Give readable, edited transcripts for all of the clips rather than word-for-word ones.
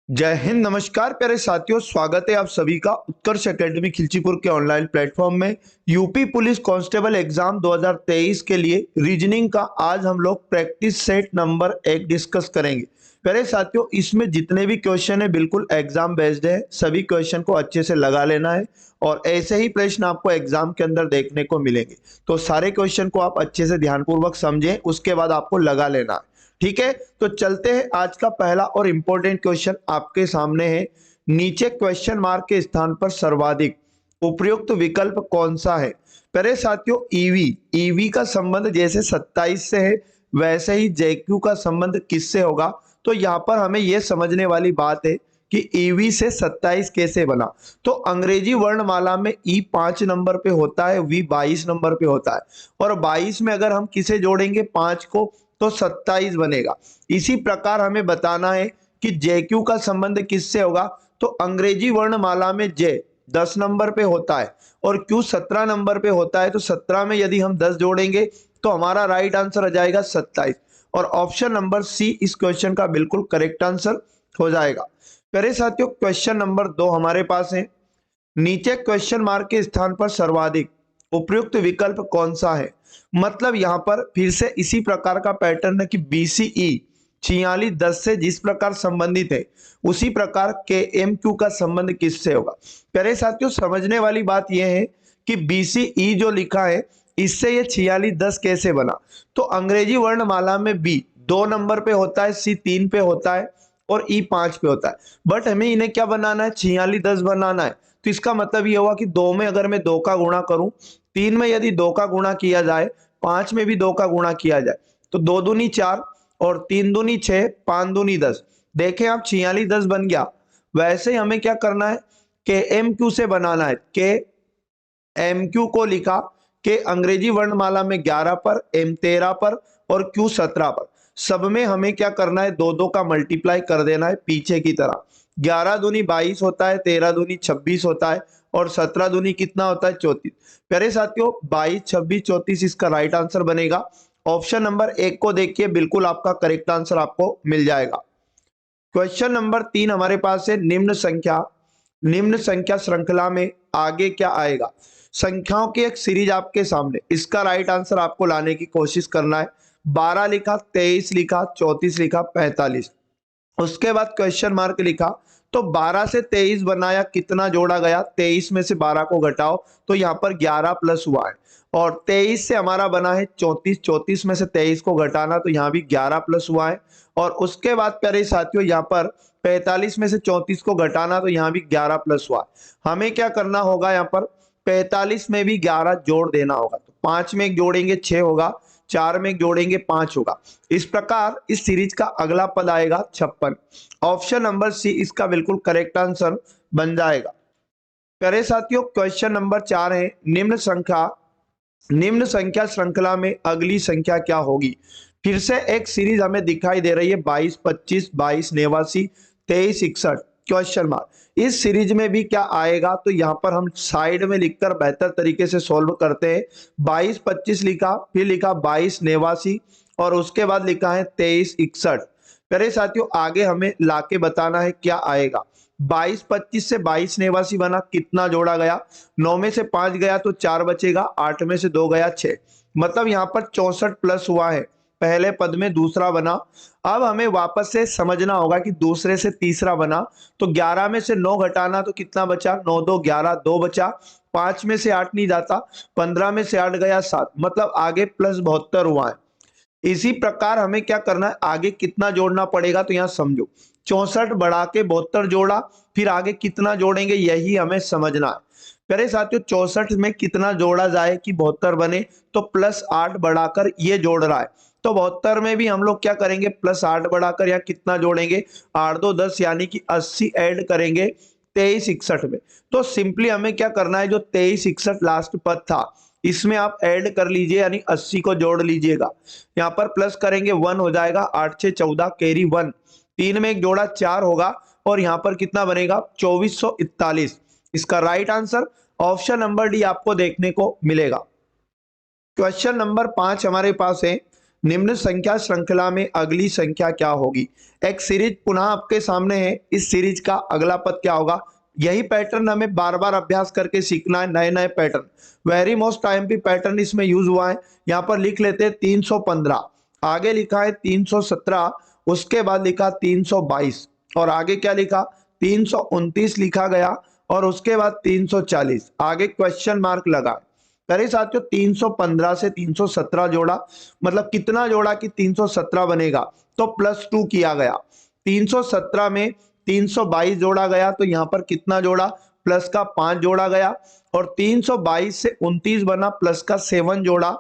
जय हिंद, नमस्कार प्यारे साथियों। स्वागत है आप सभी का उत्कर्ष एकेडमी खिलचीपुर के ऑनलाइन प्लेटफॉर्म में। यूपी पुलिस कांस्टेबल एग्जाम 2023 के लिए रीजनिंग का आज हम लोग प्रैक्टिस सेट नंबर 1 डिस्कस करेंगे। प्यारे साथियों, इसमें जितने भी क्वेश्चन है बिल्कुल एग्जाम बेस्ड है, सभी क्वेश्चन को अच्छे से लगा लेना है और ऐसे ही प्रश्न आपको एग्जाम के अंदर देखने को मिलेंगे। तो सारे क्वेश्चन को आप अच्छे से ध्यानपूर्वक समझें, उसके बाद आपको लगा लेना है। ठीक है, तो चलते हैं। आज का पहला और इंपॉर्टेंट क्वेश्चन आपके सामने है। नीचे क्वेश्चन मार्क के स्थान पर सर्वाधिक उपयुक्त विकल्प कौन सा है? प्यारे साथियों, ईवी का संबंध जैसे 27 से है, वैसे ही जेक्यू का संबंध किससे होगा? तो यहाँ पर हमें यह समझने वाली बात है कि ईवी से 27 कैसे बना। तो अंग्रेजी वर्णमाला में ई 5 नंबर पे होता है, वी 22 नंबर पे होता है, और 22 में अगर हम किसे जोड़ेंगे 5 को तो 27 बनेगा। इसी प्रकार हमें बताना है कि जेक्यू का संबंध किससे होगा। तो अंग्रेजी वर्णमाला में जे 10 नंबर पे होता है और क्यू 17 नंबर पे होता है, तो 17 में यदि हम 10 जोड़ेंगे तो हमारा राइट आंसर आ जाएगा 27, और ऑप्शन नंबर सी इस क्वेश्चन का बिल्कुल करेक्ट आंसर हो जाएगा। प्यारे साथियों, क्वेश्चन नंबर 2 हमारे पास है। नीचे क्वेश्चन मार्क के स्थान पर सर्वाधिक उपयुक्त विकल्प कौन सा है? मतलब यहां पर फिर से इसी प्रकार का पैटर्न है कि बीसीई 4610 से जिस प्रकार संबंधित है उसी प्रकार के एमक्यू का संबंध किससे होगा। प्यारे साथियों, समझने वाली बात यह है कि बीसीई जो लिखा है इससे ये 4610 कैसे बना। तो अंग्रेजी वर्णमाला में बी 2 नंबर पे होता है, सी 3 पे होता है और ई 5 पे होता है, बट हमें इन्हें क्या बनाना है? 4610 बनाना है। तो इसका मतलब ये होगा कि 2 में अगर मैं 2 का गुणा करूं, 3 में यदि 2 का गुणा किया जाए, 5 में भी 2 का गुणा किया जाए, तो 2 दूनी 4 और 3 दूनी 6, 5 दूनी 10। देखें आप, 4610 बन गया। वैसे ही हमें क्या करना है? के एम क्यू से बनाना है। के एम क्यू को लिखा के अंग्रेजी वर्णमाला में 11 पर, एम 13 पर और क्यू 17 पर। सब में हमें क्या करना है? 2 का मल्टीप्लाई कर देना है पीछे की तरह। 11 दूनी 22 होता है, 13 दूनी 26 होता है और 17 दूनी कितना होता है? 34। प्यारे साथियों, 22, 26, 34 इसका राइट आंसर बनेगा। ऑप्शन नंबर 1 को देखिए, बिल्कुल आपका करेक्ट आंसर आपको मिल जाएगा। क्वेश्चन नंबर 3 हमारे पास है। निम्न संख्या श्रृंखला में आगे क्या आएगा? संख्याओं की एक सीरीज आपके सामने, इसका राइट आंसर आपको लाने की कोशिश करना है। 12 लिखा, 23 लिखा, 34 लिखा, 45, उसके बाद क्वेश्चन मार्क लिखा। तो 12 से 23 बनाया, कितना जोड़ा गया? 23 में से 12 को घटाओ तो यहाँ पर 11 प्लस हुआ है, और 23 से हमारा बना है 34, 34 में से 23 को घटाना तो यहाँ भी 11 प्लस हुआ है, और उसके बाद प्यारे साथियों यहाँ पर 45 में से 34 को घटाना तो यहाँ भी 11 प्लस हुआ है। हमें क्या करना होगा? यहाँ पर 45 में भी 11 जोड़ देना होगा। तो 5 में एक जोड़ेंगे 6 होगा, 4 में एक जोड़ेंगे 5 होगा। इस प्रकार इस सीरीज का अगला पद आएगा 56। ऑप्शन नंबर सी इसका बिल्कुल करेक्ट आंसर बन जाएगा। प्यारे साथियों, क्वेश्चन नंबर 4 है। निम्न संख्या श्रृंखला में अगली संख्या क्या होगी? फिर से एक सीरीज हमें दिखाई दे रही है, 22, 25, 22, 89, 23, 61 क्वेश्चन मार्क। इस सीरीज में भी क्या आएगा? तो यहाँ पर हम साइड में लिखकर बेहतर तरीके से सॉल्व करते हैं। 22, 25 लिखा, फिर लिखा 22, 89 और उसके बाद लिखा है 23, 61। प्यारे साथियों, आगे हमें लाके बताना है क्या आएगा। 22, 25 से 22, 89 बना, कितना जोड़ा गया? 9 में से 5 गया तो 4 बचेगा, 8 में से 2 गया 6, मतलब यहाँ पर 64 प्लस हुआ है। पहले पद में दूसरा बना। अब हमें वापस से समझना होगा कि दूसरे से तीसरा बना। तो 11 में से 9 घटाना तो कितना बचा? 9 2 11, 2 बचा। 5 में से 8 नहीं जाता, 15 में से 8 गया 7, मतलब आगे प्लस 72 हुआ है। इसी प्रकार हमें क्या करना है? आगे कितना जोड़ना पड़ेगा? तो यहाँ समझो, 64 बढ़ा के 72 जोड़ा, फिर आगे कितना जोड़ेंगे यही हमें समझना है। प्यारे साथियों, 64 में कितना जोड़ा जाए कि 72 बने? तो प्लस 8 बढ़ाकर ये जोड़ रहा है, तो 72 में भी हम लोग क्या करेंगे? प्लस 8 बढ़ाकर यहाँ कितना जोड़ेंगे? 8 2 10, यानी कि 80 ऐड करेंगे 23 61 में। तो सिंपली हमें क्या करना है? जो 23 61 लास्ट पद था इसमें आप ऐड कर लीजिए, यानी 80 को जोड़ लीजिएगा। यहाँ पर प्लस करेंगे 1 हो जाएगा, 8 6 14 कैरी 1, 3 में एक जोड़ा 4 होगा, और यहाँ पर कितना बनेगा? 2441। इसका right answer option number D आपको देखने को मिलेगा। क्वेश्चन नंबर 5 हमारे पास है। निम्न संख्या श्रृंखला में अगली संख्या क्या होगी। एक सीरीज पुनः आपके सामने है, इस सीरीज का अगला पद क्या होगा। यही पैटर्न हमें बार बार अभ्यास करके सीखना है, नए नए pattern, very most IMP pattern इसमें यूज हुआ है। यहाँ पर लिख लेते हैं 315, आगे लिखा है 317, उसके बाद लिखा 322 और आगे क्या लिखा 329 लिखा गया और उसके बाद 340, आगे क्वेश्चन मार्क लगा। मेरे साथियों 315 से 317 जोड़ा, मतलब कितना जोड़ा कि 317 बनेगा, तो +2 किया गया। 317 में 322 जोड़ा गया तो यहाँ पर कितना जोड़ा, प्लस का 5 जोड़ा गया और 322 से 29 बना, प्लस का 7 जोड़ा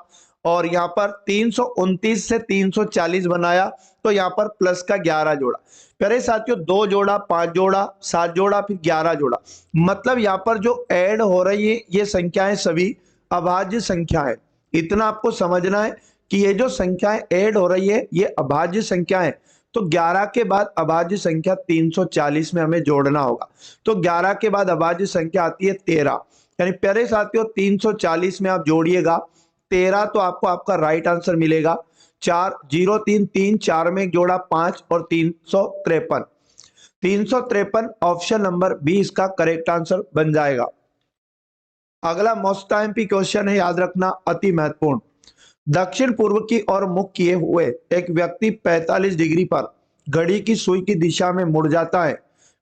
और यहाँ पर 329 से 340 बनाया तो यहाँ पर प्लस का 11 जोड़ा। प्यारे साथियों 2 जोड़ा, 5 जोड़ा, 7 जोड़ा, फिर 11 जोड़ा, मतलब यहाँ पर जो ऐड हो रही है ये संख्याएं सभी अभाज्य संख्या है। इतना आपको समझना है कि ये जो संख्याएं ऐड हो रही है ये अभाज्य संख्या है। तो 11 के बाद अभाज्य संख्या 340 में हमें जोड़ना होगा। तो 11 के बाद अभाज्य संख्या आती है 13, यानी प्यारे साथियों 340 में आप जोड़िएगा 13 तो आपको आपका राइट आंसर मिलेगा। 4 0 3 3 4 में एक जोड़ा 5 और 353, 353 ऑप्शन नंबर बी इसका करेक्ट आंसर बन जाएगा। अगला मोस्ट आईएमपी क्वेश्चन है, याद रखना अति महत्वपूर्ण। दक्षिण पूर्व की ओर मुख किए हुए एक व्यक्ति 45 डिग्री पर घड़ी की सुई की दिशा में मुड़ जाता है,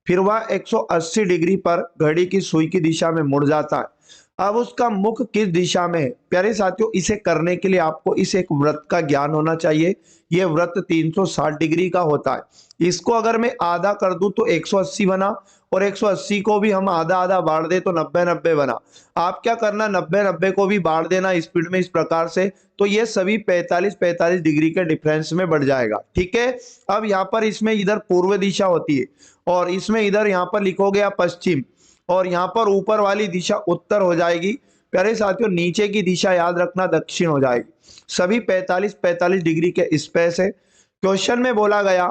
फिर वह 180 डिग्री पर घड़ी की सुई की दिशा में मुड़ जाता है। अब उसका मुख किस दिशा में है। प्यारे साथियों इसे करने के लिए आपको इस एक वृत्त का ज्ञान होना चाहिए। यह वृत्त 360 डिग्री का होता है। इसको अगर मैं आधा कर दूं तो 180 बना और 180 को भी हम आधा आधा बांट दे तो 90-90 बना। आप क्या करना, 90-90 को भी बांट देना स्पीड में इस प्रकार से, तो ये सभी 45-45 डिग्री के डिफरेंस में बढ़ जाएगा। ठीक है, अब यहाँ पर इसमें इधर पूर्व दिशा होती है और इसमें इधर यहाँ पर लिखोगे आप पश्चिम और यहाँ पर ऊपर वाली दिशा उत्तर हो जाएगी। प्यारे साथियों नीचे की दिशा याद रखना दक्षिण हो जाएगी। सभी 45-45 डिग्री के स्पेस है। क्वेश्चन में बोला गया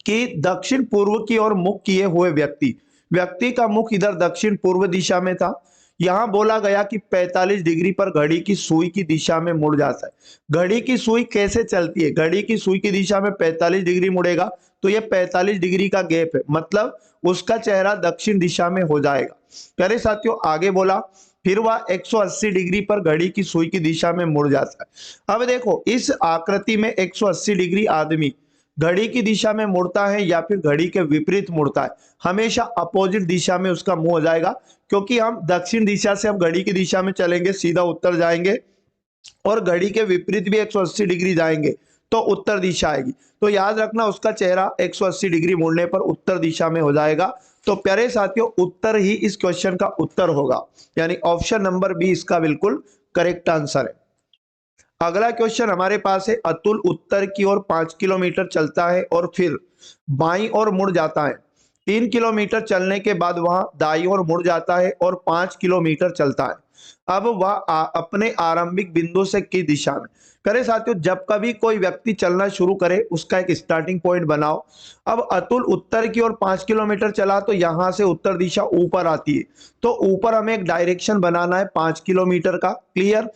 कि दक्षिण पूर्व की ओर मुख किए हुए व्यक्ति का मुख इधर दक्षिण पूर्व दिशा में था। यहां बोला गया कि 45 डिग्री पर घड़ी की सुई की दिशा में मुड़ जाता है। घड़ी की सुई कैसे चलती है, घड़ी की सुई की दिशा में 45 डिग्री मुड़ेगा तो ये 45 डिग्री का गैप है, मतलब उसका चेहरा दक्षिण दिशा में हो जाएगा। प्यारे साथियों आगे बोला फिर वह 180 डिग्री पर घड़ी की सुई की दिशा में मुड़ जाता है। अब देखो इस आकृति में 180 डिग्री आदमी घड़ी की दिशा में मुड़ता है या फिर घड़ी के विपरीत मुड़ता है, हमेशा अपोजिट दिशा में उसका मुंह हो जाएगा, क्योंकि हम दक्षिण दिशा से हम घड़ी की दिशा में चलेंगे सीधा उत्तर जाएंगे और घड़ी के विपरीत भी 180 डिग्री जाएंगे तो उत्तर दिशा आएगी। तो याद रखना उसका चेहरा 180 डिग्री मुड़ने पर उत्तर दिशा में हो जाएगा। तो प्यारे साथियों उत्तर ही इस क्वेश्चन का उत्तर होगा, यानी ऑप्शन नंबर बी इसका बिल्कुल करेक्ट आंसर है। अगला क्वेश्चन हमारे पास है, अतुल उत्तर की ओर 5 किलोमीटर चलता है और फिर बाईं ओर मुड़ जाता है। 3 किलोमीटर चलने के बाद वह दाईं ओर मुड़ जाता है और 5 किलोमीटर चलता है। अब वह अपने आरंभिक बिंदु से किस दिशा में। करे साथियों जब कभी कोई व्यक्ति चलना शुरू करे उसका एक स्टार्टिंग पॉइंट बनाओ। अब अतुल उत्तर की ओर 5 किलोमीटर चला तो यहां से उत्तर दिशा ऊपर आती है, तो ऊपर हमें एक डायरेक्शन बनाना है 5 किलोमीटर का, क्लियर।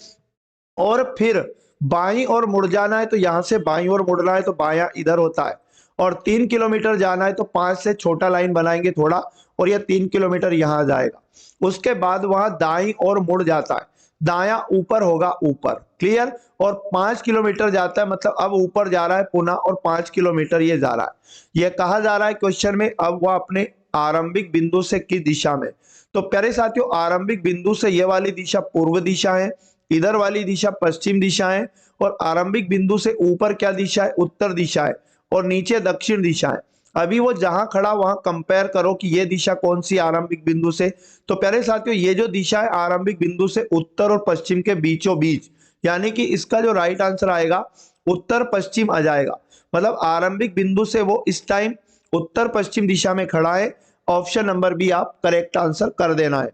और फिर बाईं ओर मुड़ जाना है, तो यहां से बाईं ओर मुड़ना है तो बायां इधर होता है और 3 किलोमीटर जाना है तो 5 से छोटा लाइन बनाएंगे थोड़ा और यह 3 किलोमीटर यहां जाएगा। उसके बाद वहां दाईं ओर मुड़ जाता है, दायां ऊपर होगा ऊपर, क्लियर। और 5 किलोमीटर जाता है, मतलब अब ऊपर जा रहा है पुनः और 5 किलोमीटर ये जा रहा है। यह कहा जा रहा है क्वेश्चन में अब वह अपने आरंभिक बिंदु से किस दिशा में। तो प्यारे साथियों आरंभिक बिंदु से यह वाली दिशा पूर्व दिशा है, इधर वाली दिशा पश्चिम दिशा है और आरंभिक बिंदु से ऊपर क्या दिशा है, उत्तर दिशा है और नीचे दक्षिण दिशा है। अभी वो जहां खड़ा वहां कंपेयर करो कि ये दिशा कौन सी आरंभिक बिंदु से। तो प्यारे साथियों ये जो दिशा है आरंभिक बिंदु से उत्तर और पश्चिम के बीचों बीच, यानी कि इसका जो राइट आंसर आएगा उत्तर पश्चिम आ जाएगा। मतलब आरंभिक बिंदु से वो इस टाइम उत्तर पश्चिम दिशा में खड़ा है। ऑप्शन नंबर बी आप करेक्ट आंसर कर देना है।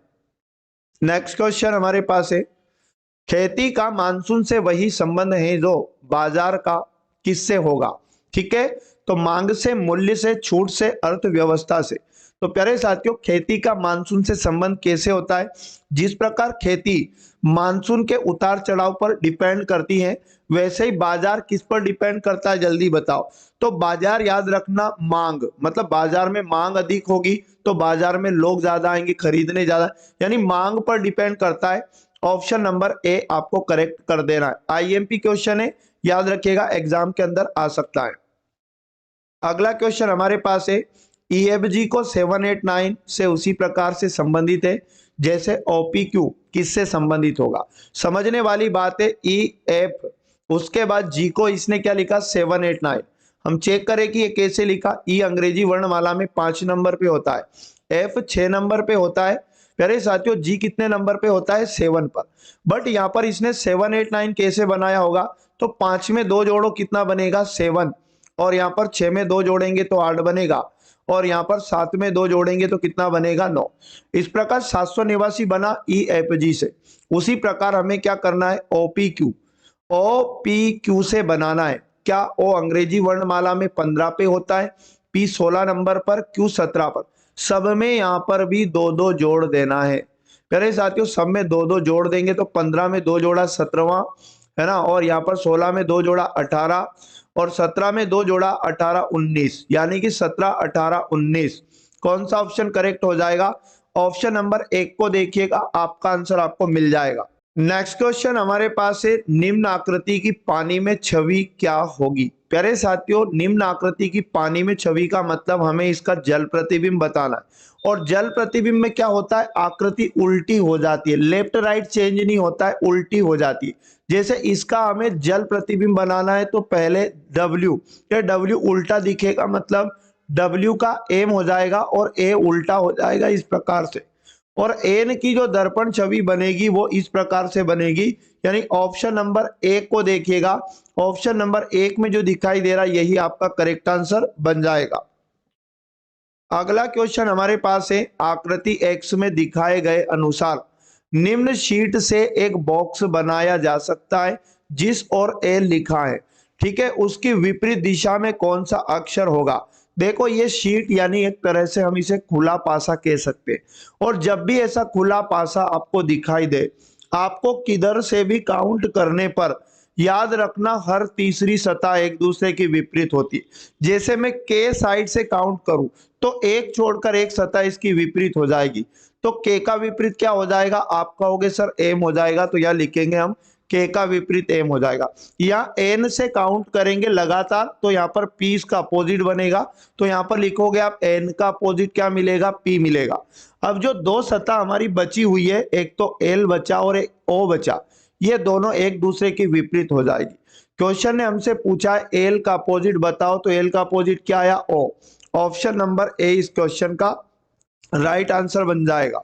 नेक्स्ट क्वेश्चन हमारे पास है, खेती का मानसून से वही संबंध है जो बाजार का किससे होगा। ठीक है, तो मांग से, मूल्य से, छूट से, अर्थव्यवस्था से। तो प्यारे साथियों, खेती का मानसून से संबंध कैसे होता है? जिस प्रकार खेती मानसून के उतार चढ़ाव पर डिपेंड करती है, वैसे ही बाजार किस पर डिपेंड करता है, जल्दी बताओ। तो बाजार याद रखना, मांग, मतलब बाजार में मांग अधिक होगी तो बाजार में लोग ज्यादा आएंगे, खरीदने ज्यादा, यानी मांग पर डिपेंड करता है। ऑप्शन नंबर ए आपको करेक्ट कर देना है। आईएमपी क्वेश्चन है, याद रखिएगा, एग्जाम के अंदर आ सकता है। अगला क्वेश्चन हमारे पास है, ईएफजी को 789 से उसी प्रकार से संबंधित है जैसे ओपीक्यू किससे संबंधित होगा। समझने वाली बात है, ई एफ, उसके बाद जी को इसने क्या लिखा, 789। हम चेक करें कि ये कैसे लिखा। ई अंग्रेजी वर्णमाला में 5 नंबर पे होता है, एफ 6 नंबर पे होता है। प्यारे साथियों, जी कितने नंबर पे होता है, 7 पर। बट यहाँ पर इसने 789 कैसे बनाया होगा, तो 5 में 2 जोड़ो कितना बनेगा, 7, और यहाँ पर 6 में 2 जोड़ेंगे तो 8 बनेगा, और यहाँ पर 7 में 2 जोड़ेंगे तो कितना बनेगा, 9। इस प्रकार 789 बना ईएफजी से। उसी प्रकार हमें क्या करना है, ओपीक्यू, ओपीक्यू से बनाना है। क्या, ओ अंग्रेजी वर्णमाला में 15 पे होता है, पी 16 नंबर पर, क्यू 17 पर। सब में यहाँ पर भी 2-2 जोड़ देना है। प्यारे साथियों, सब में 2-2 जोड़ देंगे तो 15 में 2 जोड़ा 17वां है ना, और यहाँ पर 16 में 2 जोड़ा 18, और 17 में 2 जोड़ा 18 19, यानी कि 17 18 19। कौन सा ऑप्शन करेक्ट हो जाएगा? ऑप्शन नंबर 1 को देखिएगा, आपका आंसर आपको मिल जाएगा। नेक्स्ट क्वेश्चन हमारे पास है, निम्न आकृति की पानी में छवि क्या होगी? प्यारे साथियों, निम्न आकृति की पानी में छवि का मतलब हमें इसका जल प्रतिबिंब बताना है। और जल प्रतिबिंब में क्या होता है, आकृति उल्टी हो जाती है, लेफ्ट राइट चेंज नहीं होता है, उल्टी हो जाती है। जैसे इसका हमें जल प्रतिबिंब बनाना है तो पहले W, ये W उल्टा दिखेगा, मतलब W का एम हो जाएगा और ए उल्टा हो जाएगा इस प्रकार से। और एन की जो दर्पण छवि बनेगी वो इस प्रकार से बनेगी, यानी ऑप्शन नंबर 1 को देखिएगा। ऑप्शन नंबर 1 में जो दिखाई दे रहा है यही आपका करेक्ट आंसर बन जाएगा। अगला क्वेश्चन हमारे पास है, आकृति एक्स में दिखाए गए अनुसार निम्न शीट से एक बॉक्स बनाया जा सकता है जिस ओर एल लिखा है, ठीक है, उसकी विपरीत दिशा में कौन सा अक्षर होगा? देखो, ये शीट यानी एक तरह से हम इसे खुला पासा कह सकते हैं। और जब भी ऐसा खुला पासा आपको दिखाई दे, आपको किधर से भी काउंट करने पर याद रखना हर तीसरी सतह एक दूसरे की विपरीत होती है। जैसे मैं के साइड से काउंट करूं तो एक छोड़कर एक सतह इसकी विपरीत हो जाएगी। तो के का विपरीत क्या हो जाएगा, आप कहोगे सर एम हो जाएगा, तो यह लिखेंगे हम के का विपरीत एम हो जाएगा। या एन से काउंट करेंगे लगातार तो यहाँ पर पी इसका अपोजिट बनेगा, तो यहाँ पर लिखोगे आप एन का अपोजिट क्या मिलेगा, पी मिलेगा। अब जो 2 सतह हमारी बची हुई है, एक तो एल बचा और एक ओ बचा, ये दोनों एक दूसरे की विपरीत हो जाएगी। क्वेश्चन ने हमसे पूछा है एल का अपोजिट बताओ, तो एल का अपोजिट क्या आया, ओ। ऑप्शन नंबर ए इस क्वेश्चन का राइट आंसर बन जाएगा।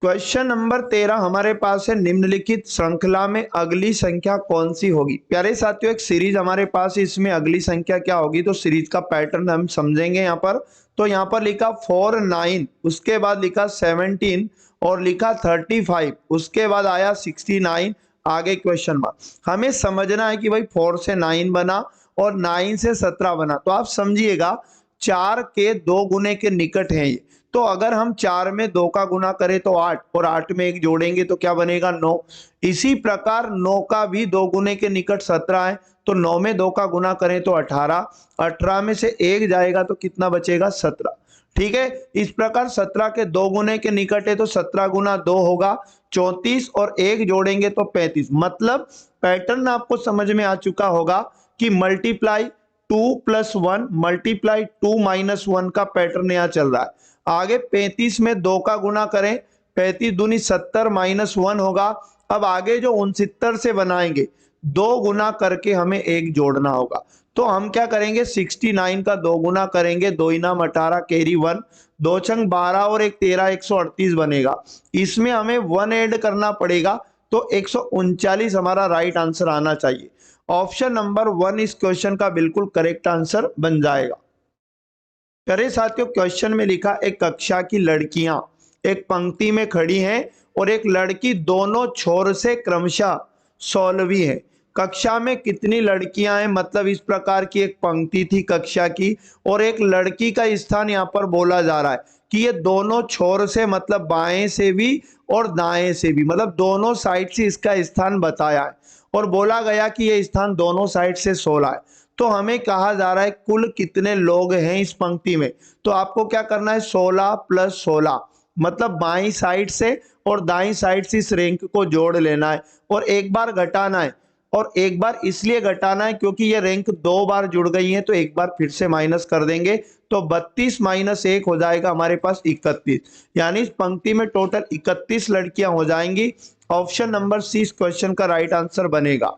क्वेश्चन नंबर 13 हमारे पास है, निम्नलिखित श्रृंखला में अगली संख्या कौन सी होगी? प्यारे साथियों, एक सीरीज हमारे पास है, इसमें अगली संख्या क्या होगी, तो सीरीज का पैटर्न हम समझेंगे यहाँ पर। तो यहाँ पर लिखा 4 9, उसके बाद लिखा 17 और लिखा 35, उसके बाद आया 69, आगे क्वेश्चन मार्क। हमें समझना है कि भाई 4 से 9 बना और 9 से 17 बना, तो आप समझिएगा 4 के 2 गुने के निकट है ये। तो अगर हम 4 में 2 का गुना करें तो 8, और 8 में 1 जोड़ेंगे तो क्या बनेगा, 9। इसी प्रकार 9 का भी 2 गुने के निकट 17 है, तो 9 में 2 का गुना करें तो 18, 18 में से 1 जाएगा तो कितना बचेगा, 17। ठीक है, इस प्रकार 17 के 2 गुने के निकट है तो 17 गुना 2 होगा 34, और 1 जोड़ेंगे तो 35। मतलब पैटर्न आपको समझ में आ चुका होगा कि मल्टीप्लाई 2 + 1 मल्टीप्लाई 2 - 1 का पैटर्न यहाँ चल रहा है। आगे 35 में 2 का गुना करें, 35 दूनी 70 - 1 होगा। अब आगे जो 69 से बनाएंगे, 2 गुना करके हमें 1 जोड़ना होगा। तो हम क्या करेंगे, 69 का 2 गुना करेंगे, 2 × 18 कैरी 1, 2 × 12 और 1 13, 138 बनेगा। इसमें हमें 1 ऐड करना पड़ेगा, तो 139 हमारा राइट आंसर आना चाहिए। ऑप्शन नंबर 1 इस क्वेश्चन का बिल्कुल करेक्ट आंसर बन जाएगा। करे साथियों, क्वेश्चन में लिखा, एक कक्षा की लड़कियां एक पंक्ति में खड़ी हैं और एक लड़की दोनों छोर से क्रमशः 16वीं है। कक्षा में कितनी लड़कियां हैं, मतलब इस प्रकार की एक पंक्ति थी कक्षा की और एक लड़की का स्थान यहाँ पर बोला जा रहा है कि ये दोनों छोर से मतलब बाएं से भी और दाएं से भी मतलब दोनों साइड से इसका स्थान बताया है और बोला गया कि ये स्थान दोनों साइड से 16 है। तो हमें कहा जा रहा है कुल कितने लोग हैं इस पंक्ति में। तो आपको क्या करना है 16 + 16 मतलब बाईं साइड से और दाईं साइड से इस रैंक को जोड़ लेना है और एक बार घटाना है। और एक बार इसलिए घटाना है क्योंकि ये रैंक 2 बार जुड़ गई है, तो एक बार फिर से माइनस कर देंगे तो 32 - 1 हो जाएगा हमारे पास 31। यानी इस पंक्ति में टोटल 31 लड़कियां हो जाएंगी। ऑप्शन नंबर सी इस क्वेश्चन का राइट आंसर बनेगा।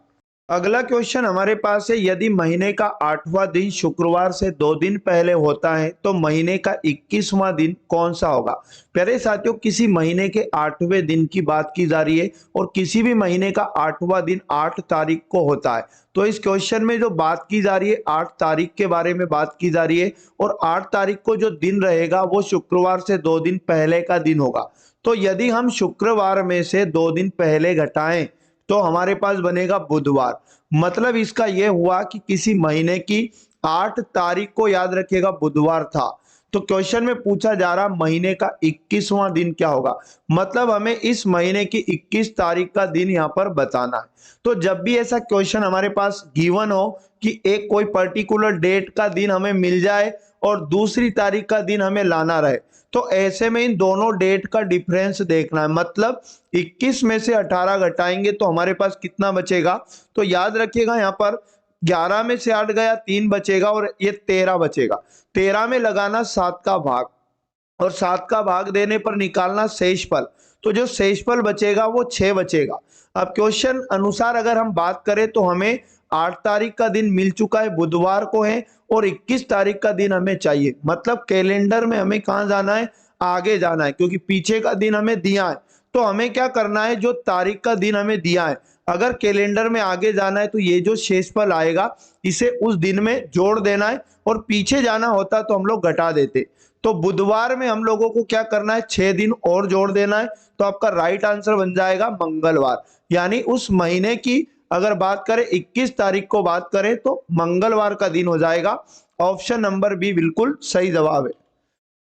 अगला क्वेश्चन हमारे पास है, यदि महीने का 8वां दिन शुक्रवार से 2 दिन पहले होता है तो महीने का 21वां दिन कौन सा होगा। प्यारे साथियों, किसी महीने के 8वें दिन की बात की जा रही है और किसी भी महीने का 8वां दिन 8 तारीख को होता है। तो इस क्वेश्चन में जो बात की जा रही है 8 तारीख के बारे में बात की जा रही है और 8 तारीख को जो दिन रहेगा वो शुक्रवार से 2 दिन पहले का दिन होगा। तो यदि हम शुक्रवार में से 2 दिन पहले घटाएं तो हमारे पास बनेगा बुधवार। मतलब इसका यह हुआ कि किसी महीने की 8 तारीख को याद रखिएगा बुधवार था। तो क्वेश्चन में पूछा जा रहा महीने का 21वां दिन क्या होगा, मतलब हमें इस महीने की 21 तारीख का दिन यहां पर बताना है। तो जब भी ऐसा क्वेश्चन हमारे पास गिवन हो कि एक कोई पर्टिकुलर डेट का दिन हमें मिल जाए और दूसरी तारीख का दिन हमें लाना रहे, तो ऐसे में इन दोनों डेट का डिफरेंस देखना है। मतलब 21 में से 18 घटाएंगे तो हमारे पास कितना बचेगा। तो याद रखिएगा यहाँ पर 11 में से 8 गया 3 बचेगा और ये 13 बचेगा। 13 में लगाना 7 का भाग और 7 का भाग देने पर निकालना शेषफल। तो जो शेषफल बचेगा वो 6 बचेगा। अब क्वेश्चन अनुसार अगर हम बात करें तो हमें 8 तारीख का दिन मिल चुका है, बुधवार को है, और 21 तारीख का दिन हमें चाहिए। मतलब कैलेंडर में हमें कहां जाना है, आगे जाना है, क्योंकि पीछे का दिन हमें दिया है। तो हमें क्या करना है, जो तारीख का दिन हमें दिया है अगर कैलेंडर में आगे जाना है तो ये जो शेषफल आएगा इसे उस दिन में जोड़ देना है और पीछे जाना होता तो हम लोग घटा देते। तो बुधवार में हम लोगों को क्या करना है, 6 दिन और जोड़ देना है। तो आपका राइट आंसर बन जाएगा मंगलवार। यानी उस महीने की अगर बात करें 21 तारीख को बात करें तो मंगलवार का दिन हो जाएगा। ऑप्शन नंबर बी बिल्कुल सही जवाब है।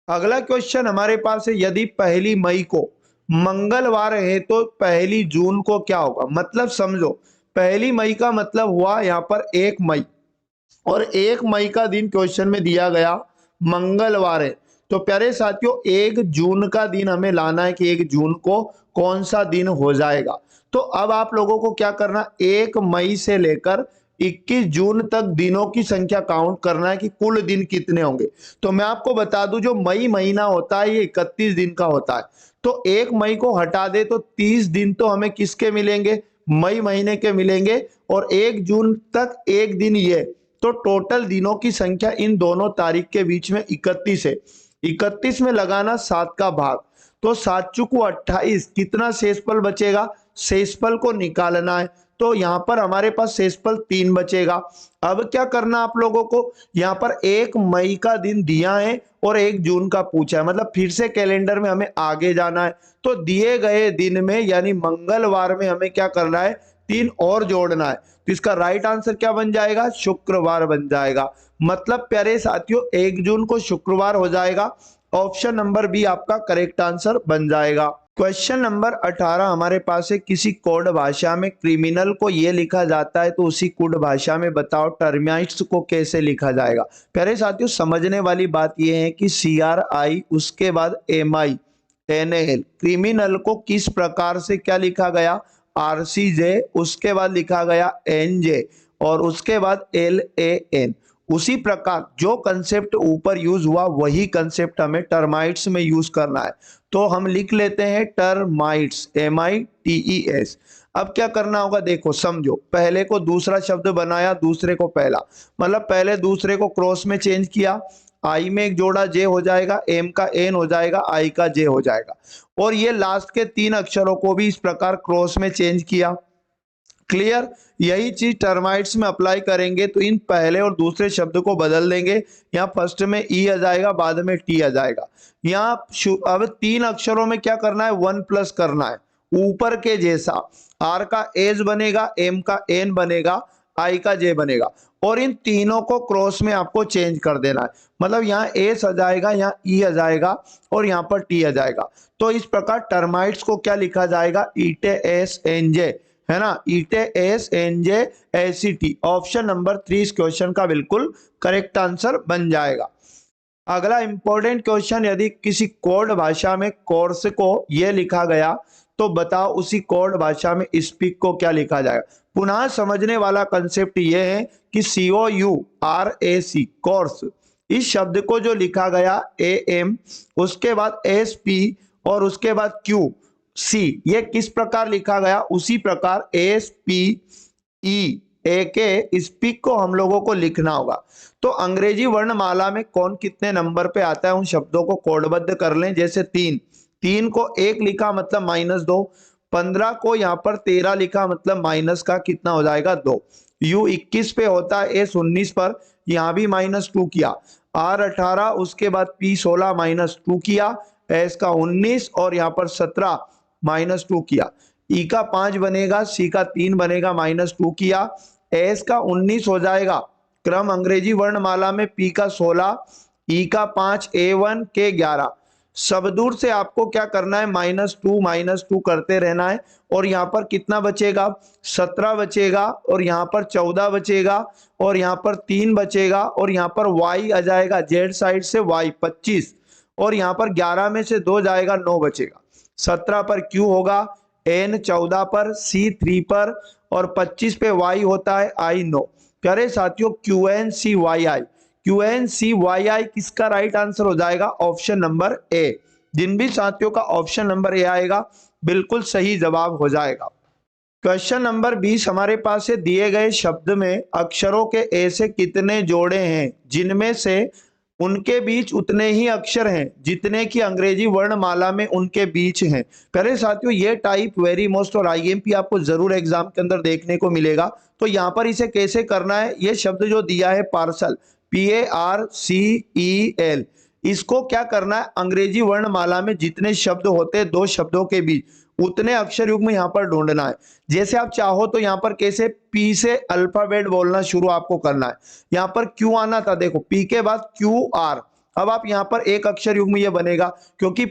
अगला क्वेश्चन हमारे पास है, यदि 1 मई को मंगलवार है तो 1 जून को क्या होगा। मतलब समझो 1 मई का मतलब हुआ यहाँ पर 1 मई और 1 मई का दिन क्वेश्चन में दिया गया मंगलवार है। तो प्यारे साथियों 1 जून का दिन हमें लाना है कि 1 जून को कौन सा दिन हो जाएगा। तो अब आप लोगों को क्या करना, 1 मई से लेकर 21 जून तक दिनों की संख्या काउंट करना है कि कुल दिन कितने होंगे। तो मैं आपको बता दूं जो मई महीना होता है ये 31 दिन का होता है। तो 1 मई को हटा दे तो 30 दिन तो हमें किसके मिलेंगे, मई महीने के मिलेंगे, और 1 जून तक एक दिन ये। तो टोटल दिनों की संख्या इन दोनों तारीख के बीच में 31 है। 31 में लगाना 7 का भाग, तो 7 चुकू 28, कितना शेषफल बचेगा, शेषफल को निकालना है। तो यहां पर हमारे पास शेषफल 3 बचेगा। अब क्या करना आप लोगों को, यहां पर 1 मई का दिन दिया है और 1 जून का पूछा है, मतलब फिर से कैलेंडर में हमें आगे जाना है। तो दिए गए दिन में यानी मंगलवार में हमें क्या करना है, 3 और जोड़ना है। तो इसका राइट आंसर क्या बन जाएगा, शुक्रवार बन जाएगा। मतलब प्यारे साथियों 1 जून को शुक्रवार हो जाएगा। ऑप्शन नंबर बी आपका करेक्ट आंसर बन जाएगा। क्वेश्चन नंबर 18 हमारे पास है, किसी कोड भाषा में क्रिमिनल को यह लिखा जाता है तो उसी कोड भाषा में बताओ टर्माइट्स को कैसे लिखा जाएगा। प्यारे साथियों समझने वाली बात यह है कि CRI उसके बाद MINAL, क्रिमिनल को किस प्रकार से क्या लिखा गया, RCJ, उसके बाद लिखा गया NJ और उसके बाद LAN। उसी प्रकार जो कंसेप्ट ऊपर यूज हुआ वही कंसेप्ट हमें टर्माइट्स में यूज करना है। तो हम लिख लेते हैं टर्माइट्स, MITES। अब क्या करना होगा, देखो समझो, पहले को दूसरा शब्द बनाया, दूसरे को पहला, मतलब पहले दूसरे को क्रॉस में चेंज किया, I में एक जोड़ा J हो जाएगा, M का N हो जाएगा, I का J हो जाएगा, और ये लास्ट के 3 अक्षरों को भी इस प्रकार क्रॉस में चेंज किया। क्लियर, यही चीज टर्माइट्स में अप्लाई करेंगे तो इन पहले और दूसरे शब्द को बदल देंगे। यहाँ फर्स्ट में E आ जाएगा, बाद में T आ जाएगा। यहाँ अब 3 अक्षरों में क्या करना है, 1 प्लस करना है ऊपर के जैसा। आर का एज बनेगा, एम का एन बनेगा, आई का जे बनेगा, और इन तीनों को क्रॉस में आपको चेंज कर देना है। मतलब यहाँ एस आ जाएगा, यहाँ ई आ जाएगा और यहाँ पर टी आ जाएगा। तो इस प्रकार टर्माइट्स को क्या लिखा जाएगा, ईटे एस एन जे, है ना, ईटे S N J ACT. Option number 3 इस क्वेश्चन का बिल्कुल करेक्ट आंसर बन जाएगा। अगला इंपॉर्टेंट क्वेश्चन, यदि किसी कोड भाषा में कोर्स को यह लिखा गया तो बताओ उसी कोड भाषा में स्पीक को क्या लिखा जाएगा। पुनः समझने वाला कंसेप्ट यह है कि COURAC कोर्स, इस शब्द को जो लिखा गया AM, उसके बाद SP और उसके बाद QC, ये किस प्रकार लिखा गया, उसी प्रकार SPE के स्पीक को हम लोगों को लिखना होगा। तो अंग्रेजी वर्णमाला में कौन कितने नंबर पे आता है, उन शब्दों को कोडबद्ध कर लें। जैसे 3 को 1 लिखा मतलब -2, 15 को यहाँ पर 13 लिखा मतलब माइनस का कितना हो जाएगा 2। U 21 पे होता है, S 19 पर, यहाँ भी -2 किया, R 18, उसके बाद P 16 -2 किया, S का 19 और यहाँ पर 17 -2 किया, E का 5 बनेगा, C का 3 बनेगा, -2 किया, S का 19 हो जाएगा। क्रम अंग्रेजी वर्णमाला में P का 16, E का 5, A1 के 11। सब दूर से आपको क्या करना है, -2 करते रहना है। और यहाँ पर कितना बचेगा, 17 बचेगा, और यहाँ पर 14 बचेगा, और यहाँ पर 3 बचेगा, और यहाँ पर Y आ जाएगा, जेड साइड से Y 25, और यहाँ पर 11 में से 2 जाएगा, 9 बचेगा। 17 पर Q होगा, N 14 पर, C 3 पर, और 25 पे Y होता है, I 9। प्यारे साथियों, QNCYI किसका राइट आंसर हो जाएगा, ऑप्शन नंबर ए। जिन भी साथियों का ऑप्शन नंबर ए आएगा बिल्कुल सही जवाब हो जाएगा। क्वेश्चन नंबर 20 हमारे पास है, दिए गए शब्द में अक्षरों के ऐसे कितने जोड़े हैं जिनमें से उनके बीच उतने ही अक्षर हैं जितने की अंग्रेजी वर्णमाला में उनके बीच हैं। पहले साथियों, ये टाइप वेरी मोस्ट और IMP आपको जरूर एग्जाम के अंदर देखने को मिलेगा। तो यहाँ पर इसे कैसे करना है, ये शब्द जो दिया है पार्सल, PARCEL, इसको क्या करना है, अंग्रेजी वर्णमाला में जितने शब्द होते हैं 2 शब्दों के बीच उतने अक्षर युग्म यहाँ पर ढूंढना है। जैसे आप चाहो तो यहाँ पर कैसे, P से अल्फाबेट बोलना शुरू आपको करना है। यहाँ पर Q आना था, देखो P के बाद QR, अब आप यहाँ पर एक अक्षर युग्म ये बनेगा, क्योंकि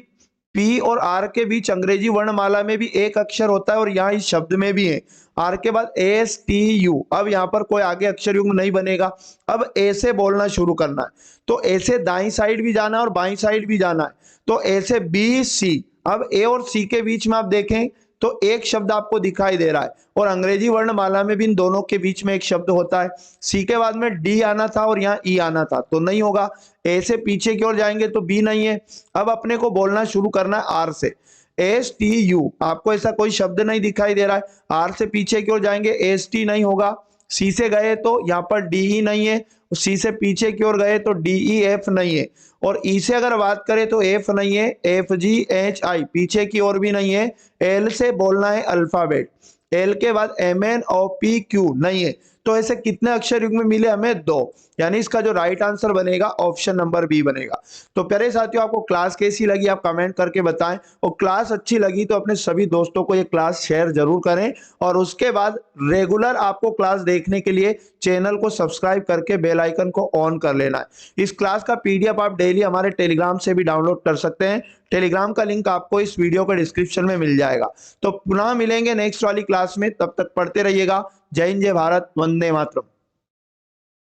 P और R के बीच अंग्रेजी वर्णमाला में भी एक अक्षर होता है और यहाँ इस शब्द में भी है। R के बाद STU, अब यहाँ पर कोई आगे अक्षर युग्म नहीं बनेगा। अब A से बोलना शुरू करना है, तो A से दाईं साइड भी जाना है और बाईं साइड भी जाना है। तो A से BC, अब A और C के बीच में आप देखें तो एक शब्द आपको दिखाई दे रहा है, और अंग्रेजी वर्णमाला में भी इन दोनों के बीच में एक शब्द होता है। C के बाद में D आना था और यहाँ E आना था, तो नहीं होगा। A से पीछे की ओर जाएंगे तो B नहीं है। अब अपने को बोलना शुरू करना है R से, STU, आपको ऐसा कोई शब्द नहीं दिखाई दे रहा है। R से पीछे की ओर जाएंगे, ST नहीं होगा। C से गए तो यहाँ पर DE नहीं है, C से पीछे की ओर गए तो DEF नहीं है, और E से अगर बात करें तो F नहीं है, FGHI पीछे की ओर भी नहीं है। L से बोलना है अल्फाबेट, L के बाद MNOPQ नहीं है। तो ऐसे कितने अक्षर युग्म मिले हमें, 2, यानी इसका जो राइट आंसर बनेगा ऑप्शन नंबर बी बनेगा। तो प्यारे साथियों, आपको क्लास कैसी लगी आप कमेंट करके बताएं, और क्लास अच्छी लगी तो अपने सभी दोस्तों को ये क्लास शेयर जरूर करें, और उसके बाद रेगुलर आपको क्लास देखने के लिए चैनल को सब्सक्राइब करके बेल आइकन को ऑन कर लेना है। इस क्लास का PDF आप डेली हमारे टेलीग्राम से भी डाउनलोड कर सकते हैं। टेलीग्राम का लिंक आपको इस वीडियो के डिस्क्रिप्शन में मिल जाएगा। तो पुनः मिलेंगे नेक्स्ट वाली क्लास में, तब तक पढ़ते रहिएगा। जय हिंद, जय भारत, वंदे मातरम।